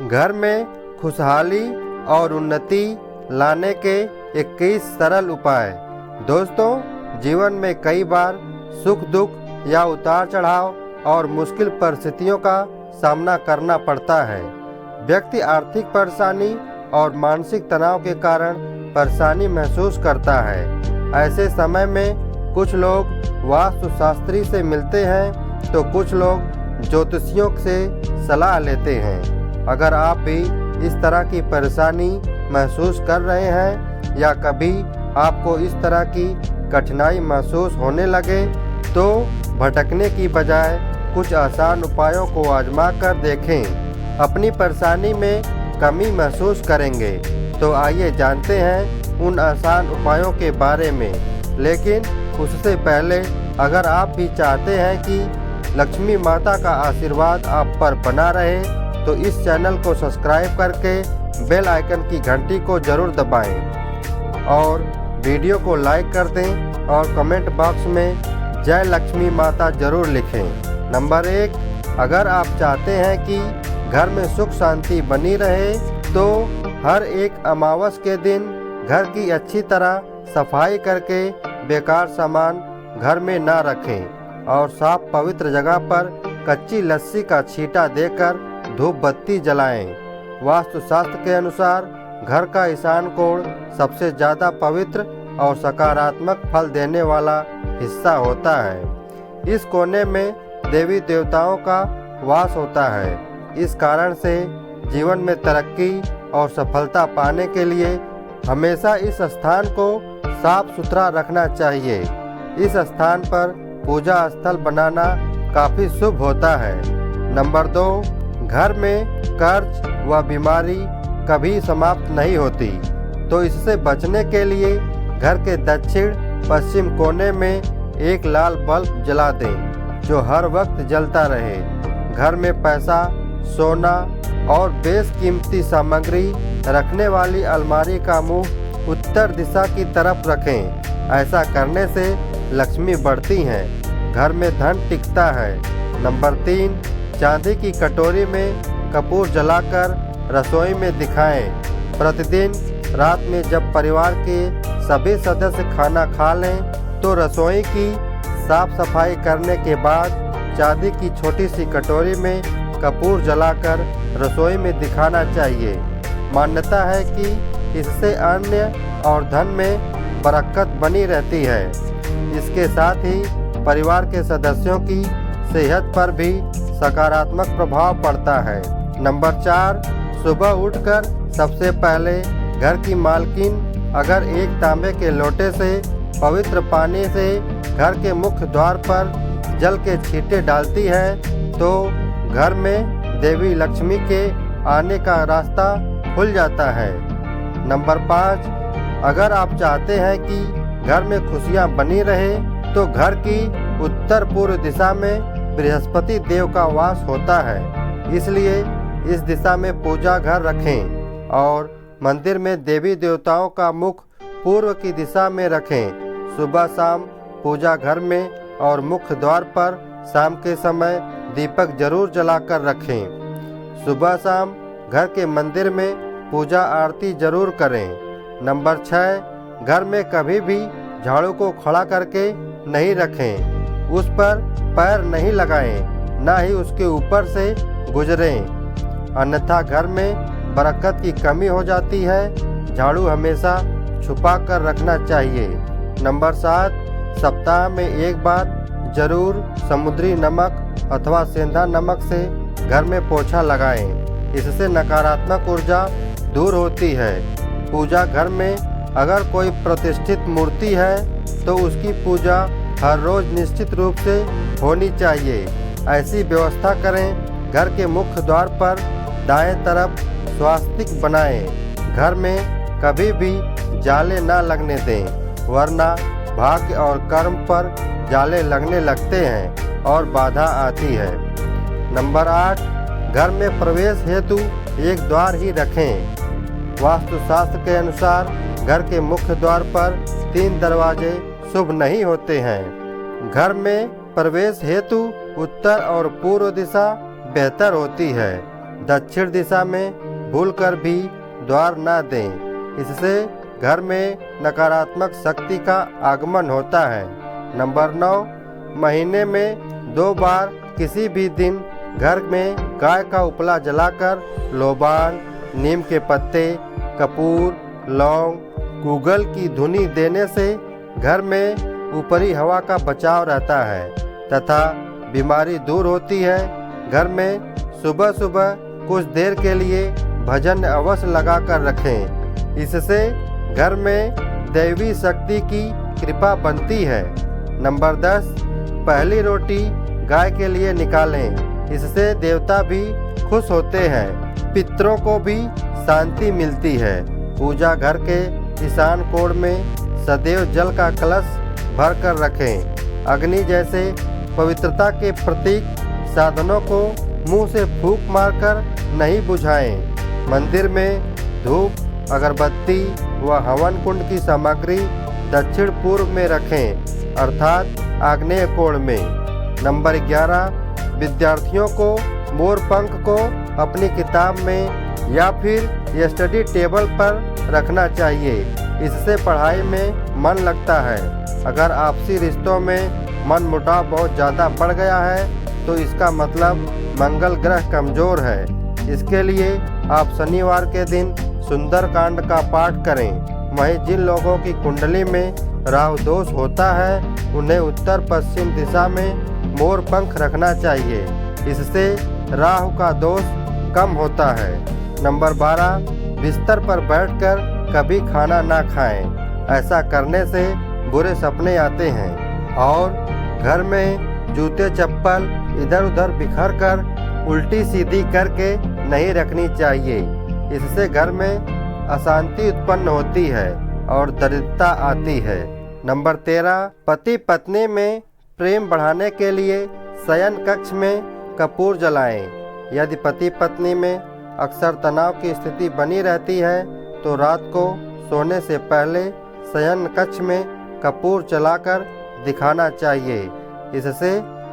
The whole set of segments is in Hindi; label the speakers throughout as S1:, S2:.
S1: घर में खुशहाली और उन्नति लाने के 21 सरल उपाय। दोस्तों, जीवन में कई बार सुख दुख या उतार चढ़ाव और मुश्किल परिस्थितियों का सामना करना पड़ता है। व्यक्ति आर्थिक परेशानी और मानसिक तनाव के कारण परेशानी महसूस करता है। ऐसे समय में कुछ लोग वास्तुशास्त्री से मिलते हैं तो कुछ लोग ज्योतिषियों से सलाह लेते हैं। अगर आप भी इस तरह की परेशानी महसूस कर रहे हैं या कभी आपको इस तरह की कठिनाई महसूस होने लगे तो भटकने की बजाय कुछ आसान उपायों को आजमा कर देखें। अपनी परेशानी में कमी महसूस करेंगे। तो आइए जानते हैं उन आसान उपायों के बारे में। लेकिन उससे पहले अगर आप भी चाहते हैं कि लक्ष्मी माता का आशीर्वाद आप पर बना रहे तो इस चैनल को सब्सक्राइब करके बेल आइकन की घंटी को ज़रूर दबाएं और वीडियो को लाइक कर दें और कमेंट बॉक्स में जय लक्ष्मी माता ज़रूर लिखें। नंबर 1, अगर आप चाहते हैं कि घर में सुख शांति बनी रहे तो हर एक अमावस के दिन घर की अच्छी तरह सफाई करके बेकार सामान घर में ना रखें और साफ पवित्र जगह पर कच्ची लस्सी का छींटा देकर धूप बत्ती जलाएं। वास्तुशास्त्र के अनुसार घर का ईशान कोण सबसे ज़्यादा पवित्र और सकारात्मक फल देने वाला हिस्सा होता है। इस कोने में देवी देवताओं का वास होता है। इस कारण से जीवन में तरक्की और सफलता पाने के लिए हमेशा इस स्थान को साफ सुथरा रखना चाहिए। इस स्थान पर पूजा स्थल बनाना काफ़ी शुभ होता है। नंबर 2, घर में कर्ज व बीमारी कभी समाप्त नहीं होती, तो इससे बचने के लिए घर के दक्षिण पश्चिम कोने में एक लाल बल्ब जला दें जो हर वक्त जलता रहे। घर में पैसा, सोना और बेशकीमती सामग्री रखने वाली अलमारी का मुंह उत्तर दिशा की तरफ रखें। ऐसा करने से लक्ष्मी बढ़ती हैं, घर में धन टिकता है। नंबर 3, चांदी की कटोरी में कपूर जलाकर रसोई में दिखाएं। प्रतिदिन रात में जब परिवार के सभी सदस्य खाना खा लें तो रसोई की साफ सफाई करने के बाद चांदी की छोटी सी कटोरी में कपूर जलाकर रसोई में दिखाना चाहिए। मान्यता है कि इससे अन्न और धन में बरकत बनी रहती है। इसके साथ ही परिवार के सदस्यों की सेहत पर भी सकारात्मक प्रभाव पड़ता है। नंबर 4, सुबह उठकर सबसे पहले घर की मालकिन अगर एक तांबे के लोटे से पवित्र पानी से घर के मुख्य द्वार पर जल के छींटे डालती है तो घर में देवी लक्ष्मी के आने का रास्ता खुल जाता है। नंबर 5, अगर आप चाहते हैं कि घर में खुशियां बनी रहे तो घर की उत्तर पूर्व दिशा में बृहस्पति देव का वास होता है। इसलिए इस दिशा में पूजा घर रखें और मंदिर में देवी देवताओं का मुख पूर्व की दिशा में रखें। सुबह शाम पूजा घर में और मुख्य द्वार पर शाम के समय दीपक जरूर जलाकर रखें। सुबह शाम घर के मंदिर में पूजा आरती जरूर करें। नंबर 6, घर में कभी भी झाड़ू को खड़ा करके नहीं रखें। उस पर पैर नहीं लगाएं, ना ही उसके ऊपर से गुजरें, अन्यथा घर में बरकत की कमी हो जाती है। झाड़ू हमेशा छुपा कर रखना चाहिए। नंबर 7, सप्ताह में एक बार जरूर समुद्री नमक अथवा सेंधा नमक से घर में पोछा लगाएं। इससे नकारात्मक ऊर्जा दूर होती है। पूजा घर में अगर कोई प्रतिष्ठित मूर्ति है तो उसकी पूजा हर रोज निश्चित रूप से होनी चाहिए। ऐसी व्यवस्था करें। घर के मुख्य द्वार पर दाएं तरफ स्वास्तिक बनाएं। घर में कभी भी जाले ना लगने दें, वरना भाग्य और कर्म पर जाले लगने लगते हैं और बाधा आती है। नंबर 8, घर में प्रवेश हेतु एक द्वार ही रखें। वास्तुशास्त्र के अनुसार घर के मुख्य द्वार पर 3 दरवाजे शुभ नहीं होते हैं। घर में प्रवेश हेतु उत्तर और पूर्व दिशा बेहतर होती है। दक्षिण दिशा में भूलकर भी द्वार न दें। इससे घर में नकारात्मक शक्ति का आगमन होता है। नंबर 9, महीने में 2 बार किसी भी दिन घर में गाय का उपला जलाकर लोबान, नीम के पत्ते, कपूर, लौंग, गूगल की धुनी देने से घर में ऊपरी हवा का बचाव रहता है तथा बीमारी दूर होती है। घर में सुबह सुबह कुछ देर के लिए भजन अवश्य लगा कर रखें। इससे घर में दैवी शक्ति की कृपा बनती है। नंबर 10, पहली रोटी गाय के लिए निकालें। इससे देवता भी खुश होते हैं, पितरों को भी शांति मिलती है। पूजा घर के ईशान कोण में सदैव जल का कलश भर कर रखें। अग्नि जैसे पवित्रता के प्रतीक साधनों को मुंह से फूंक मारकर नहीं बुझाएं। मंदिर में धूप, अगरबत्ती व हवन कुंड की सामग्री दक्षिण पूर्व में रखें, अर्थात आग्नेय कोण में। नंबर 11, विद्यार्थियों को मोर पंख को अपनी किताब में या फिर स्टडी टेबल पर रखना चाहिए। इससे पढ़ाई में मन लगता है। अगर आपसी रिश्तों में मन मुटाव बहुत ज़्यादा बढ़ गया है तो इसका मतलब मंगल ग्रह कमज़ोर है। इसके लिए आप शनिवार के दिन सुंदरकांड का पाठ करें। वहीं जिन लोगों की कुंडली में राहु दोष होता है उन्हें उत्तर पश्चिम दिशा में मोर पंख रखना चाहिए। इससे राहु का दोष कम होता है। नंबर 12, बिस्तर पर बैठकर कभी खाना ना खाएं। ऐसा करने से बुरे सपने आते हैं। और घर में जूते चप्पल इधर उधर बिखर कर उल्टी सीधी करके नहीं रखनी चाहिए। इससे घर में अशांति उत्पन्न होती है और दरिद्रता आती है। नंबर 13, पति पत्नी में प्रेम बढ़ाने के लिए शयन कक्ष में कपूर जलाएं। यदि पति पत्नी में अक्सर तनाव की स्थिति बनी रहती है तो रात को सोने से पहले शयन कक्ष में कपूर जलाकर दिखाना चाहिए। इससे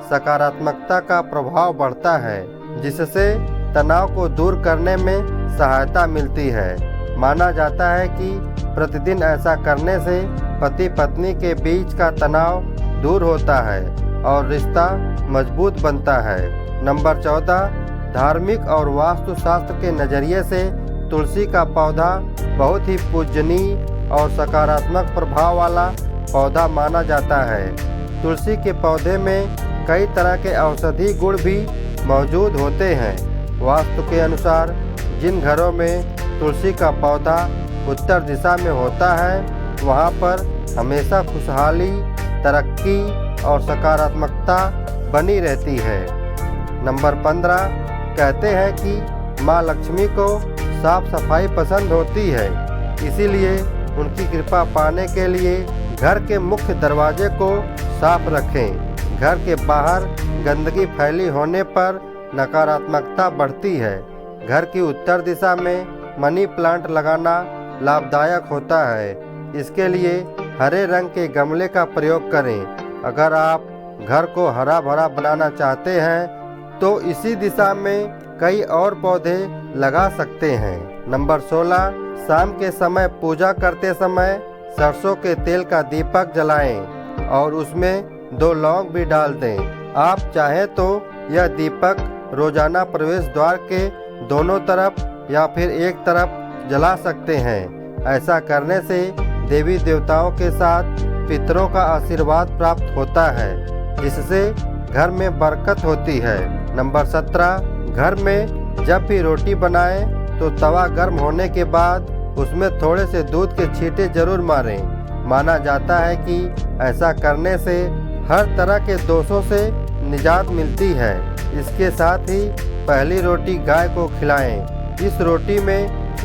S1: सकारात्मकता का प्रभाव बढ़ता है, जिससे तनाव को दूर करने में सहायता मिलती है। माना जाता है कि प्रतिदिन ऐसा करने से पति पत्नी के बीच का तनाव दूर होता है और रिश्ता मजबूत बनता है। नंबर 14, धार्मिक और वास्तुशास्त्र के नज़रिए से तुलसी का पौधा बहुत ही पूजनीय और सकारात्मक प्रभाव वाला पौधा माना जाता है। तुलसी के पौधे में कई तरह के औषधि गुण भी मौजूद होते हैं। वास्तु के अनुसार जिन घरों में तुलसी का पौधा उत्तर दिशा में होता है वहाँ पर हमेशा खुशहाली, तरक्की और सकारात्मकता बनी रहती है। नंबर 15, कहते हैं कि माँ लक्ष्मी को साफ सफाई पसंद होती है, इसीलिए उनकी कृपा पाने के लिए घर के मुख्य दरवाजे को साफ रखें। घर के बाहर गंदगी फैली होने पर नकारात्मकता बढ़ती है। घर की उत्तर दिशा में मनी प्लांट लगाना लाभदायक होता है। इसके लिए हरे रंग के गमले का प्रयोग करें। अगर आप घर को हरा भरा बनाना चाहते हैं तो इसी दिशा में कई और पौधे लगा सकते हैं। नंबर 16, शाम के समय पूजा करते समय सरसों के तेल का दीपक जलाएं और उसमें 2 लौंग भी डाल दें। आप चाहें तो यह दीपक रोजाना प्रवेश द्वार के दोनों तरफ या फिर एक तरफ जला सकते हैं। ऐसा करने से देवी देवताओं के साथ पितरों का आशीर्वाद प्राप्त होता है, जिससे घर में बरकत होती है। नंबर 17, घर में जब भी रोटी बनाएं तो तवा गर्म होने के बाद उसमें थोड़े से दूध के छींटे जरूर मारें। माना जाता है कि ऐसा करने से हर तरह के दोषों से निजात मिलती है। इसके साथ ही पहली रोटी गाय को खिलाएं। इस रोटी में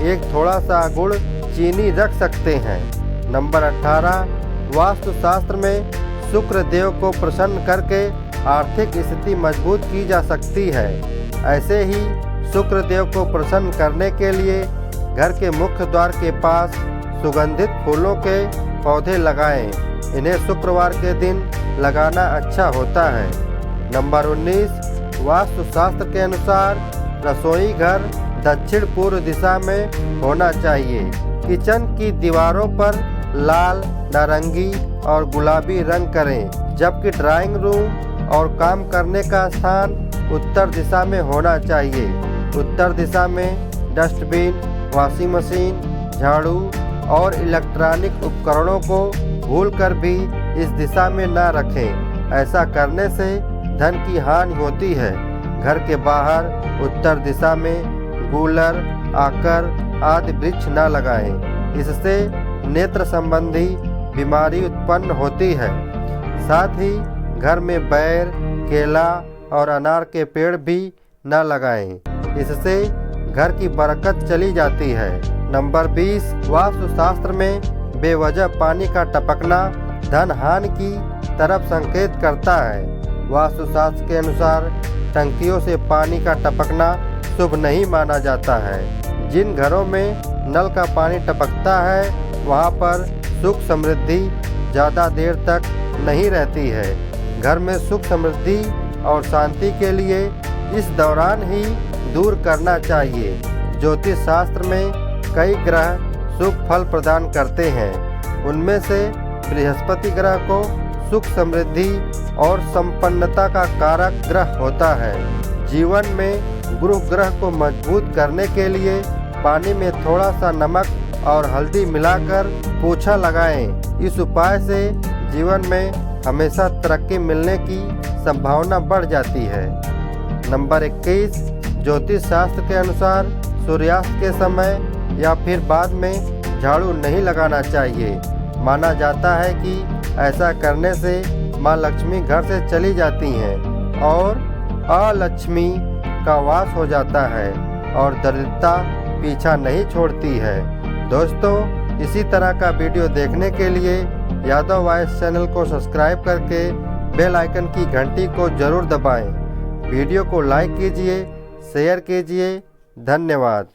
S1: एक थोड़ा सा गुड़ चीनी रख सकते हैं। नंबर 18, वास्तुशास्त्र में शुक्र देव को प्रसन्न करके आर्थिक स्थिति मजबूत की जा सकती है। ऐसे ही शुक्र देव को प्रसन्न करने के लिए घर के मुख्य द्वार के पास सुगंधित फूलों के पौधे लगाएं। इन्हें शुक्रवार के दिन लगाना अच्छा होता है। नंबर 19, वास्तुशास्त्र के अनुसार रसोई घर दक्षिण पूर्व दिशा में होना चाहिए। किचन की दीवारों पर लाल, नारंगी और गुलाबी रंग करें, जबकि ड्राइंग रूम और काम करने का स्थान उत्तर दिशा में होना चाहिए। उत्तर दिशा में डस्टबिन, वॉशिंग मशीन, झाड़ू और इलेक्ट्रॉनिक उपकरणों को भूलकर भी इस दिशा में न रखें। ऐसा करने से धन की हानि होती है। घर के बाहर उत्तर दिशा में गूलर, आकर आदि वृक्ष न लगाएं। इससे नेत्र संबंधी बीमारी उत्पन्न होती है। साथ ही घर में बैर, केला और अनार के पेड़ भी न लगाएं। इससे घर की बरकत चली जाती है। नंबर 20, वास्तुशास्त्र में बेवजह पानी का टपकना धन हानि की तरफ संकेत करता है। वास्तुशास्त्र के अनुसार टंकियों से पानी का टपकना शुभ नहीं माना जाता है। जिन घरों में नल का पानी टपकता है वहां पर सुख समृद्धि ज़्यादा देर तक नहीं रहती है। घर में सुख समृद्धि और शांति के लिए इस दौरान ही दूर करना चाहिए। ज्योतिष शास्त्र में कई ग्रह सुख फल प्रदान करते हैं। उनमें से बृहस्पति ग्रह को सुख समृद्धि और संपन्नता का कारक ग्रह होता है। जीवन में गुरु ग्रह को मजबूत करने के लिए पानी में थोड़ा सा नमक और हल्दी मिलाकर पोछा लगाएं। इस उपाय से जीवन में हमेशा तरक्की मिलने की संभावना बढ़ जाती है। नंबर 21, ज्योतिष शास्त्र के अनुसार सूर्यास्त के समय या फिर बाद में झाड़ू नहीं लगाना चाहिए। माना जाता है कि ऐसा करने से माँ लक्ष्मी घर से चली जाती हैं और अलक्ष्मी का वास हो जाता है और दरिद्रता पीछा नहीं छोड़ती है। दोस्तों, इसी तरह का वीडियो देखने के लिए यादव वॉइस चैनल को सब्सक्राइब करके बेल आइकन की घंटी को जरूर दबाएं। वीडियो को लाइक कीजिए, शेयर कीजिए। धन्यवाद।